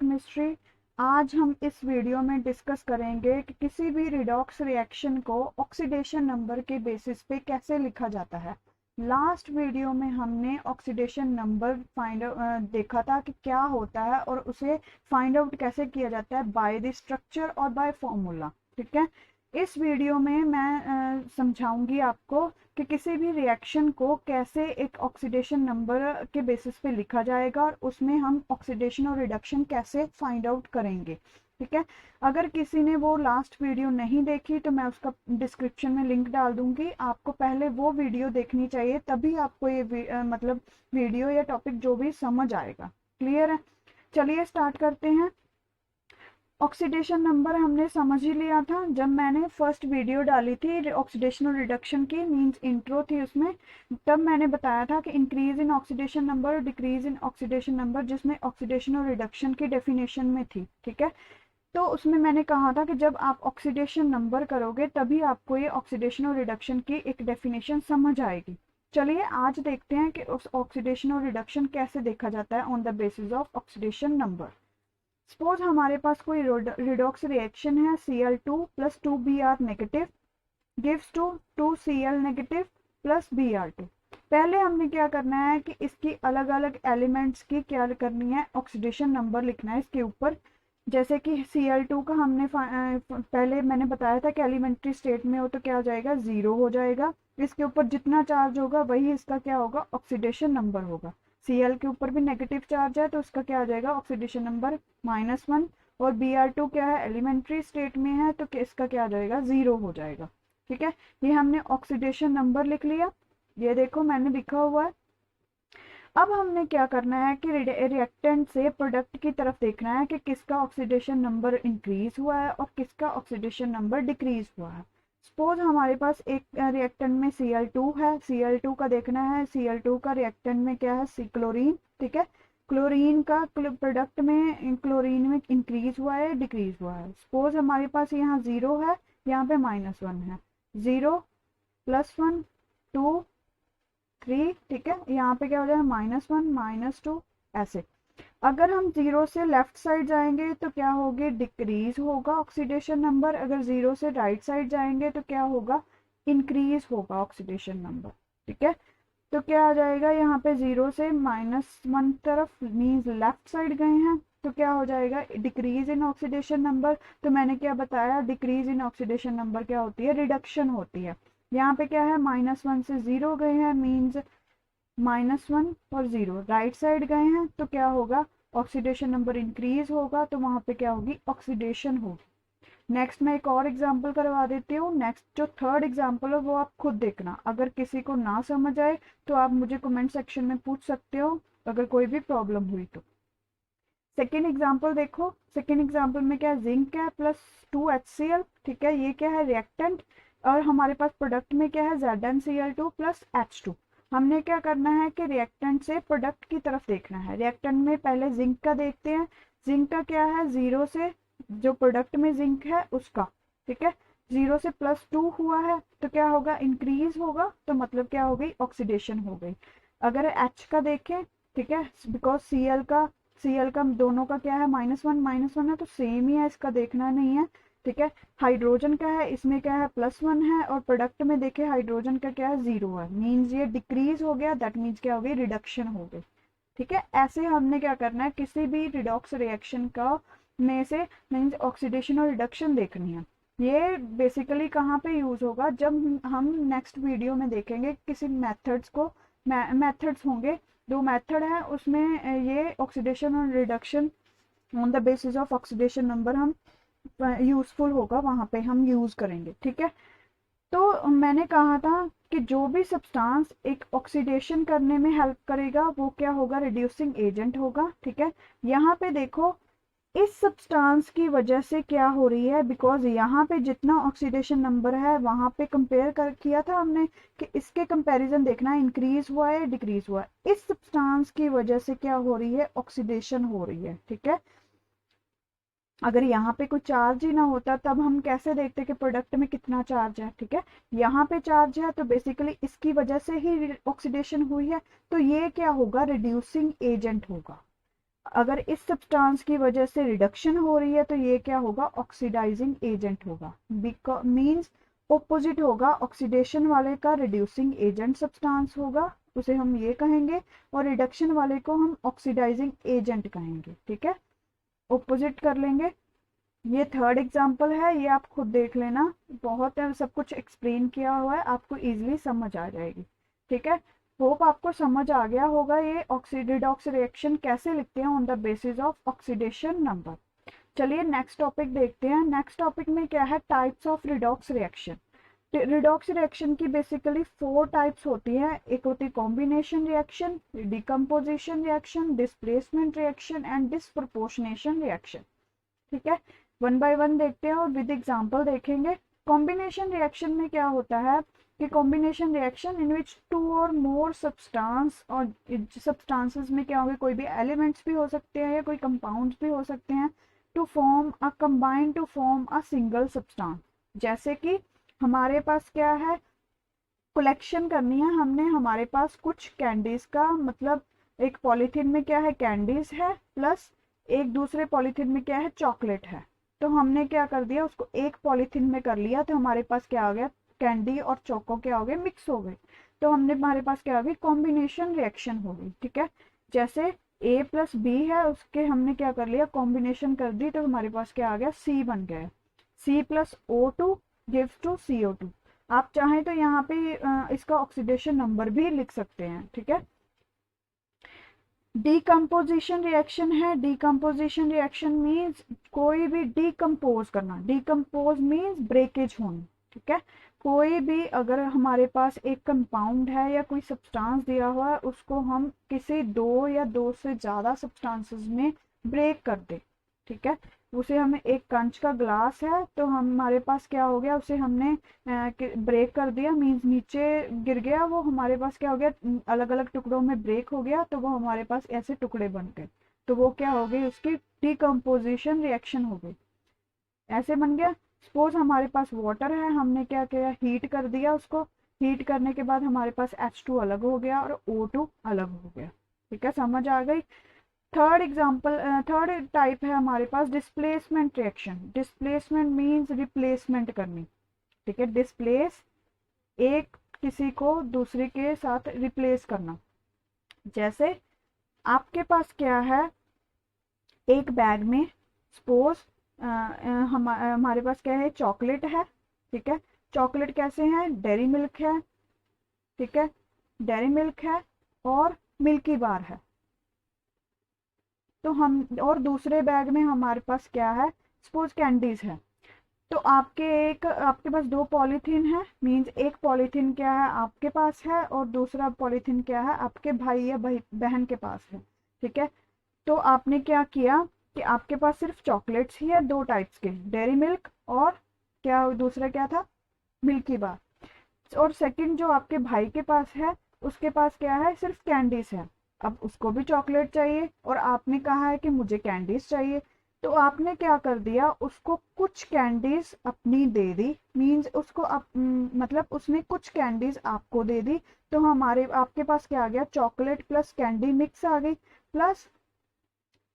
Chemistry. आज हम इस वीडियो में डिस्कस करेंगे कि किसी भी रिडॉक्स रिएक्शन को ऑक्सीडेशन नंबर के बेसिस पे कैसे लिखा जाता है। लास्ट वीडियो में हमने ऑक्सीडेशन नंबर देखा था कि क्या होता है और उसे फाइंड आउट कैसे किया जाता है बाय द स्ट्रक्चर और बाय फॉर्मूला। ठीक है, इस वीडियो में मैं समझाऊंगी आपको कि किसी भी रिएक्शन को कैसे एक ऑक्सीडेशन नंबर के बेसिस पे लिखा जाएगा और उसमें हम ऑक्सीडेशन और रिडक्शन कैसे फाइंड आउट करेंगे। ठीक है, अगर किसी ने वो लास्ट वीडियो नहीं देखी तो मैं उसका डिस्क्रिप्शन में लिंक डाल दूंगी। आपको पहले वो वीडियो देखनी चाहिए, तभी आपको ये मतलब वीडियो या टॉपिक जो भी समझ आएगा। क्लियर है? चलिए स्टार्ट करते हैं। ऑक्सीडेशन नंबर हमने समझ ही लिया था जब मैंने फर्स्ट वीडियो डाली थी ऑक्सीडेशन और रिडक्शन की, मींस इंट्रो थी उसमें। तब मैंने बताया था कि इंक्रीज इन ऑक्सीडेशन नंबर और डिक्रीज इन ऑक्सीडेशन नंबर, जिसमें ऑक्सीडेशन और रिडक्शन की डेफिनेशन में थी। ठीक है, तो उसमें मैंने कहा था कि जब आप ऑक्सीडेशन नंबर करोगे तभी आपको ये ऑक्सीडेशन और रिडक्शन की एक डेफिनेशन समझ आएगी। चलिए आज देखते हैं कि उस ऑक्सीडेशन और रिडक्शन कैसे देखा जाता है on the basis of oxidation number. Suppose हमारे पास कोई रिडॉक्स रिएक्शन है, Cl2 plus 2Br negative gives to 2Cl negative plus Br2। पहले हमने क्या करना है कि इसकी अलग अलग एलिमेंट्स की क्या करनी है, ऑक्सीडेशन नंबर लिखना है इसके ऊपर। जैसे कि Cl2 का हमने पहले मैंने बताया था कि एलिमेंट्री स्टेट में हो तो क्या हो जाएगा, 0 हो जाएगा। इसके ऊपर जितना चार्ज होगा वही इसका क्या होगा, ऑक्सीडेशन नंबर होगा। Cl के ऊपर भी नेगेटिव चार्ज है तो उसका क्या आ जाएगा, ऑक्सीडेशन नंबर -1। और Br2 क्या है, एलिमेंट्री स्टेट में है तो इसका क्या आ जाएगा, 0 हो जाएगा। ठीक है, ये हमने ऑक्सीडेशन नंबर लिख लिया। ये देखो मैंने लिखा हुआ है। अब हमने क्या करना है कि रिएक्टेंट से प्रोडक्ट की तरफ देखना है कि किसका ऑक्सीडेशन नंबर इंक्रीज हुआ है और किसका ऑक्सीडेशन नंबर डिक्रीज हुआ है। सपोज हमारे पास एक रिएक्टेंट में Cl2 है, Cl2 का देखना है, Cl2 का रिएक्टेंट में क्या है, क्लोरीन। ठीक है, क्लोरीन का प्रोडक्ट में क्लोरीन में इंक्रीज हुआ है डिक्रीज हुआ है। सपोज हमारे पास यहाँ 0 है, यहाँ पे -1 है। 0 +1 2 3। ठीक है, यहाँ पे क्या हो जाएगा, -1 -2 ऐसे। अगर हम 0 से लेफ्ट साइड जाएंगे तो क्या होगी, डिक्रीज होगा ऑक्सीडेशन नंबर। अगर 0 से राइट साइड जाएंगे तो क्या होगा, इंक्रीज होगा ऑक्सीडेशन नंबर। ठीक है, तो क्या आ जाएगा, यहाँ पे 0 से -1 तरफ मीन्स लेफ्ट साइड गए हैं तो क्या हो जाएगा, डिक्रीज इन ऑक्सीडेशन नंबर। तो मैंने क्या बताया, डिक्रीज इन ऑक्सीडेशन नंबर क्या होती है, रिडक्शन होती है। यहाँ पे क्या है, -1 से 0 गए हैं मीन्स -1 और 0 राइट साइड गए हैं तो क्या होगा, ऑक्सीडेशन नंबर इंक्रीज होगा, तो वहां पे क्या होगी, ऑक्सीडेशन होगी। नेक्स्ट मैं एक और एग्जांपल करवा देती हूँ। नेक्स्ट जो थर्ड एग्जांपल है वो आप खुद देखना। अगर किसी को ना समझ आए तो आप मुझे कमेंट सेक्शन में पूछ सकते हो अगर कोई भी प्रॉब्लम हुई तो। सेकेंड एग्जाम्पल देखो। सेकेंड एग्जाम्पल में क्या है, जिंक है प्लस 2HCl। ठीक है, ये क्या है, रिएक्टेंट। और हमारे पास प्रोडक्ट में क्या है, ZnCl2 प्लस H2। हमने क्या करना है कि रिएक्टेंट से प्रोडक्ट की तरफ देखना है। रिएक्टेंट में पहले जिंक का देखते हैं। जिंक का क्या है, 0 से जो प्रोडक्ट में जिंक है उसका। ठीक है, 0 से +2 हुआ है तो क्या होगा, इंक्रीज होगा, तो मतलब क्या हो गई, ऑक्सीडेशन हो गई। अगर H का देखें, ठीक है, बिकॉज Cl का दोनों का क्या है, -1 है तो सेम ही है, इसका देखना नहीं है। ठीक है, हाइड्रोजन का है, इसमें क्या है, +1 है और प्रोडक्ट में देखे हाइड्रोजन का क्या है, 0 है, मीन्स ये डिक्रीज हो गया, दैट मीन्स क्या हो गई, रिडक्शन हो गई। ठीक है, ऐसे हमने क्या करना है, किसी भी रिडॉक्स रिएक्शन का में से मीन्स ऑक्सीडेशन और रिडक्शन देखनी है। ये बेसिकली कहाँ पे यूज होगा, जब हम नेक्स्ट वीडियो में देखेंगे किसी मेथड्स को। मेथड्स होंगे, 2 मेथड है उसमें ये ऑक्सीडेशन और reduction on the basis of oxidation number हम यूजफुल होगा, वहां पे हम यूज करेंगे। ठीक है, तो मैंने कहा था कि जो भी सब्सटेंस एक ऑक्सीडेशन करने में हेल्प करेगा वो क्या होगा, रिड्यूसिंग एजेंट होगा। ठीक है, यहाँ पे देखो इस सब्सटेंस की वजह से क्या हो रही है, बिकॉज यहाँ पे जितना ऑक्सीडेशन नंबर है वहां पे कंपेयर किया था हमने कि इसके कंपैरिजन देखना है, इंक्रीज हुआ है डिक्रीज हुआ है। इस सब्सटेंस की वजह से क्या हो रही है, ऑक्सीडेशन हो रही है। ठीक है, अगर यहाँ पे कोई चार्ज ही ना होता तब हम कैसे देखते कि प्रोडक्ट में कितना चार्ज है। ठीक है, यहाँ पे चार्ज है तो बेसिकली इसकी वजह से ही ऑक्सीडेशन हुई है, तो ये क्या होगा, रिड्यूसिंग एजेंट होगा। अगर इस सब्सटेंस की वजह से रिडक्शन हो रही है तो ये क्या होगा, ऑक्सीडाइजिंग एजेंट होगा। मींस ऑपोजिट होगा, ऑक्सीडेशन वाले का रिड्यूसिंग एजेंट सब्सटेंस होगा, उसे हम ये कहेंगे, और रिडक्शन वाले को हम ऑक्सीडाइजिंग एजेंट कहेंगे। ठीक है, ऑपोजिट कर लेंगे। ये थर्ड एग्जाम्पल है, ये आप खुद देख लेना, बहुत सब कुछ एक्सप्लेन किया हुआ है, आपको इजीली समझ आ जाएगी। ठीक है, होप आपको समझ आ गया होगा ये रिडॉक्स रिएक्शन कैसे लिखते हैं on the basis of oxidation number. चलिए नेक्स्ट टॉपिक देखते हैं। नेक्स्ट टॉपिक में क्या है, types of redox reaction. Redox reaction की बेसिकली 4 टाइप्स होती है। एक होती है combination reaction, decomposition reaction, displacement reaction and disproportionation reaction. ठीक है, वन बाय वन देखते हैं और विद एग्जांपल देखेंगे। कॉम्बिनेशन रिएक्शन में क्या होता है कि कॉम्बिनेशन रिएक्शन इन विच 2 और मोर सब्सटेंस, और सब्सटेंसेस में क्या होंगे, कोई भी एलिमेंट्स भी हो सकते हैं या कोई कंपाउंड्स भी हो सकते हैं, to form a combine to form a single substance. जैसे कि हमारे पास क्या है, कलेक्शन करनी है हमने, हमारे पास कुछ कैंडीज का, मतलब एक पॉलीथीन में क्या है, कैंडीज है, प्लस एक दूसरे पॉलीथीन में क्या है, चॉकलेट है। तो हमने क्या कर दिया, उसको एक पॉलीथीन में कर लिया, तो हमारे पास क्या आ गया, कैंडी और चोको क्या हो गए, मिक्स हो गए। तो हमने, हमारे पास क्या आ गई, कॉम्बिनेशन रिएक्शन हो गई। ठीक है, जैसे A प्लस बी है, उसके हमने क्या कर लिया, कॉम्बिनेशन कर दी, तो हमारे पास क्या आ गया, C बन गया। C plus O2 gives to CO2। आप चाहें तो यहाँ पे इसका ऑक्सीडेशन नंबर भी लिख सकते हैं। ठीक है, डिकम्पोजिशन रिएक्शन है। डिकम्पोजिशन रिएक्शन मीन्स कोई भी डिकम्पोज करना, डिकम्पोज मीन्स ब्रेकेज होना। ठीक है, कोई भी अगर हमारे पास एक कंपाउंड है या कोई सब्सटेंस दिया हुआ है, उसको हम किसी 2 या 2 से ज़्यादा सब्सटेंसेस में ब्रेक कर दे। ठीक है, उसे हमें, एक कंच का ग्लास है तो हमारे पास क्या हो गया, उसे हमने ब्रेक कर दिया, मीन्स नीचे गिर गया, वो हमारे पास क्या हो गया, अलग अलग टुकड़ों में ब्रेक हो गया, तो वो हमारे पास ऐसे टुकड़े बन गए, तो वो क्या हो गई, उसकी डिकम्पोजिशन रिएक्शन हो गई, ऐसे बन गया। सपोज हमारे पास वाटर है, हमने क्या किया, हीट कर दिया उसको, हीट करने के बाद हमारे पास H2 अलग हो गया और O2 अलग हो गया। ठीक है, समझ आ गई। थर्ड एग्जाम्पल, थर्ड टाइप है हमारे पास displacement reaction. Displacement means replacement करनी। ठीक है, डिस्प्लेस, एक किसी को दूसरे के साथ रिप्लेस करना। जैसे आपके पास क्या है, एक बैग में सपोज हमारे पास क्या है, चॉकलेट है। ठीक है, चॉकलेट कैसे है, डेयरी मिल्क है। ठीक है, डेयरी मिल्क है और मिल्की बार है। तो हम, और दूसरे बैग में हमारे पास क्या है, सपोज कैंडीज है। तो आपके पास 2 पॉलीथीन है, मींस एक पॉलीथीन क्या है, आपके पास है, और दूसरा पॉलीथीन क्या है, आपके भाई या बहन के पास है। ठीक है, तो आपने क्या किया कि आपके पास सिर्फ चॉकलेट्स ही है 2 टाइप्स के, डेयरी मिल्क और क्या दूसरा क्या था, मिल्की बार। और सेकंड जो आपके भाई के पास है, उसके पास क्या है, सिर्फ कैंडीज है। अब उसको भी चॉकलेट चाहिए और आपने कहा है कि मुझे कैंडीज चाहिए, तो आपने क्या कर दिया, उसको कुछ कैंडीज अपनी दे दी, मींस उसको मतलब उसने कुछ कैंडीज आपको दे दी, तो हमारे आपके पास क्या आ गया, चॉकलेट प्लस कैंडी मिक्स आ गई, प्लस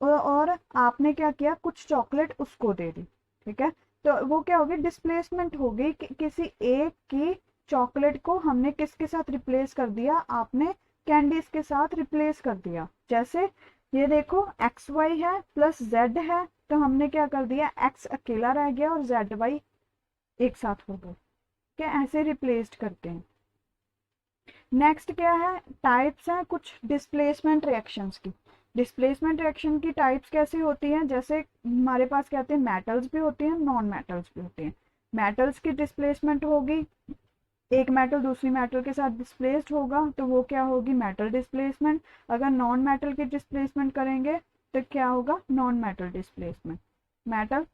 और आपने क्या किया, कुछ चॉकलेट उसको दे दी। ठीक है, तो वो क्या होगी, डिस्प्लेसमेंट हो गई कि किसी एक की चॉकलेट को हमने किसके साथ रिप्लेस कर दिया, आपने कैंडीज के साथ रिप्लेस कर दिया। जैसे ये देखो, एक्स वाई है प्लस जेड है, तो हमने क्या कर दिया, एक्स अकेला रह गया और जेड वाई एक साथ हो गए। क्या ऐसे रिप्लेस्ड करते हैं। नेक्स्ट क्या है, टाइप्स हैं कुछ डिस्प्लेसमेंट रिएक्शंस की। डिस्प्लेसमेंट रिएक्शन की टाइप्स कैसे होती हैं, जैसे हमारे पास कहते हैं मेटल्स भी होती हैं, नॉन मेटल्स भी होते हैं। मेटल्स की डिस्प्लेसमेंट होगी, एक मेटल दूसरी मेटल के साथ डिस्प्लेस्ड होगा, तो वो क्या होगी, मेटल डिस्प्लेसमेंट। अगर नॉन मेटल की डिस्प्लेसमेंट करेंगे तो क्या होगा, नॉन मेटल डिस्प्लेसमेंट। मेटल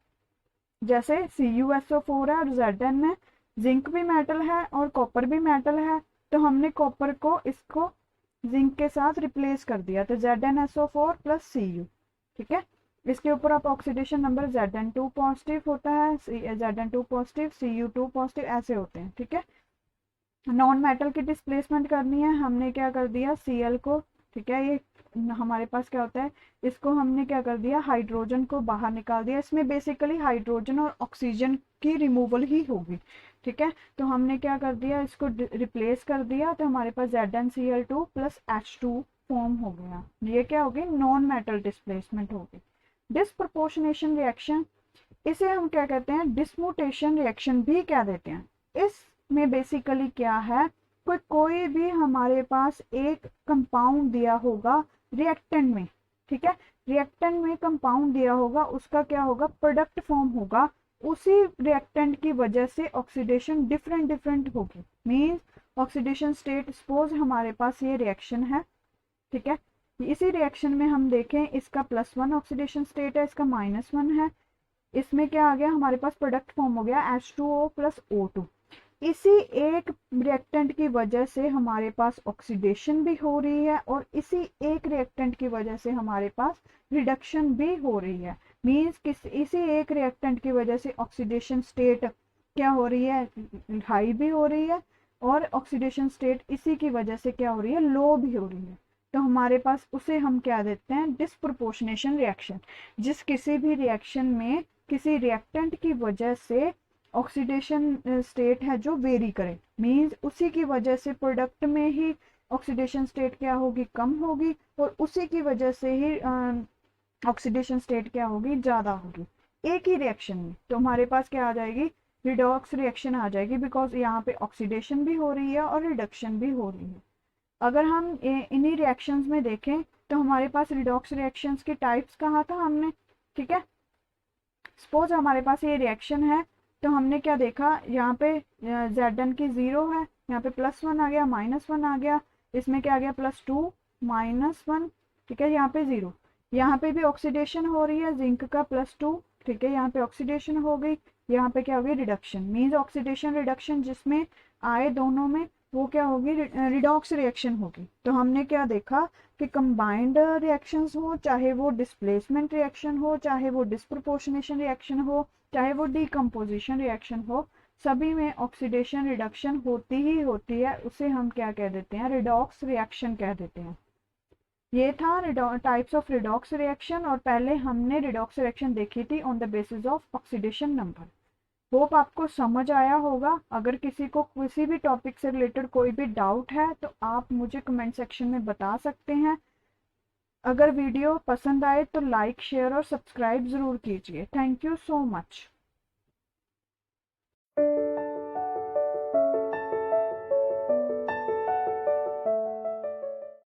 जैसे CuSO4 है और Zn है, जिंक भी मेटल है और कॉपर भी मेटल है, तो हमने कॉपर को इसको जिंक के साथ रिप्लेस कर दिया, तो ZnSO4 प्लस Cu। ठीक है, इसके ऊपर आप ऑक्सीडेशन नंबर Zn2 पॉजिटिव होता है, Zn2 पॉजिटिव, Cu2 पॉजिटिव, ऐसे होते हैं। ठीक है, नॉन मेटल की डिस्प्लेसमेंट करनी है, हमने क्या कर दिया, Cl को ठीक है। ये हमारे पास क्या होता है, इसको हमने क्या कर दिया, हाइड्रोजन को बाहर निकाल दिया। इसमें बेसिकली हाइड्रोजन और ऑक्सीजन की रिमूवल ही होगी, ठीक है। तो हमने क्या कर दिया, इसको रिप्लेस कर दिया, तो हमारे पास ZnCl2 प्लस H2 फॉर्म हो गया। ये क्या होगी, नॉन मेटल डिस्प्लेसमेंट होगी। डिस्प्रपोर्शनेशन रिएक्शन, इसे हम क्या कहते हैं, डिसम्यूटेशन रिएक्शन भी क्या देते हैं। इसमें बेसिकली क्या है, कोई भी हमारे पास एक कंपाउंड दिया होगा रिएक्टेंट में, ठीक है, रिएक्टेंट में कंपाउंड दिया होगा, उसका क्या होगा, प्रोडक्ट फॉर्म होगा। उसी रिएक्टेंट की वजह से ऑक्सीडेशन डिफरेंट होगी। मींस ऑक्सीडेशन स्टेट, सपोज हमारे पास ये रिएक्शन है, ठीक है। इसी रिएक्शन में हम देखें, इसका +1 ऑक्सीडेशन स्टेट है, इसका -1 है। इसमें क्या आ गया, हमारे पास प्रोडक्ट फॉर्म हो गया H2O + O2। इसी एक रिएक्टेंट की वजह से हमारे पास ऑक्सीडेशन भी हो रही है और इसी एक रिएक्टेंट की वजह से हमारे पास रिडक्शन भी हो रही है। मींस इसी एक रिएक्टेंट की वजह से ऑक्सीडेशन स्टेट क्या हो रही है, हाई भी हो रही है, और ऑक्सीडेशन स्टेट इसी की वजह से क्या हो रही है, लो भी हो रही है। तो हमारे पास उसे हम क्या देते हैं, डिस्प्रपोर्शनेशन रिएक्शन। जिस किसी भी रिएक्शन में किसी रिएक्टेंट की वजह से ऑक्सीडेशन स्टेट है जो वेरी करे, मींस उसी की वजह से प्रोडक्ट में ही ऑक्सीडेशन स्टेट क्या होगी, कम होगी, और उसी की वजह से ही ऑक्सीडेशन स्टेट क्या होगी, ज़्यादा होगी एक ही रिएक्शन में। तो हमारे पास क्या आ जाएगी, रिडॉक्स रिएक्शन आ जाएगी, बिकॉज यहाँ पे ऑक्सीडेशन भी हो रही है और रिडक्शन भी हो रही है। अगर हम इन्हीं रिएक्शंस में देखें तो हमारे पास रिडॉक्स रिएक्शंस के टाइप्स कहा था हमने, ठीक है। सपोज हमारे पास ये रिएक्शन है, तो हमने क्या देखा, यहाँ पे Zn की 0 है, यहाँ पे +1 आ गया, -1 आ गया, इसमें क्या आ गया, +2 -1, ठीक है, यहाँ पे 0। यहाँ पे भी ऑक्सीडेशन हो रही है, जिंक का +2, ठीक है, यहाँ पे ऑक्सीडेशन हो गई, यहाँ पे क्या हो गई, रिडक्शन। मीन्स ऑक्सीडेशन रिडक्शन जिसमें आए दोनों में, वो क्या होगी, रिडॉक्स रिएक्शन होगी। तो हमने क्या देखा कि कंबाइंड रिएक्शंस हो, चाहे वो डिस्प्लेसमेंट रिएक्शन हो, चाहे वो डिस्प्रपोर्शनेशन रिएक्शन हो, चाहे वो डीकम्पोजिशन रिएक्शन हो, सभी में ऑक्सीडेशन रिडक्शन होती ही होती है। उसे हम क्या कह देते हैं, रिडॉक्स रिएक्शन कह देते हैं। ये था टाइप्स ऑफ रिडॉक्स रिएक्शन, और पहले हमने रिडॉक्स रिएक्शन देखी थी on the basis of oxidation number. Hope आपको समझ आया होगा। अगर किसी को किसी भी टॉपिक से रिलेटेड कोई भी डाउट है तो आप मुझे कमेंट सेक्शन में बता सकते हैं। अगर वीडियो पसंद आए तो लाइक, शेयर और सब्सक्राइब ज़रूर कीजिए। Thank you so much.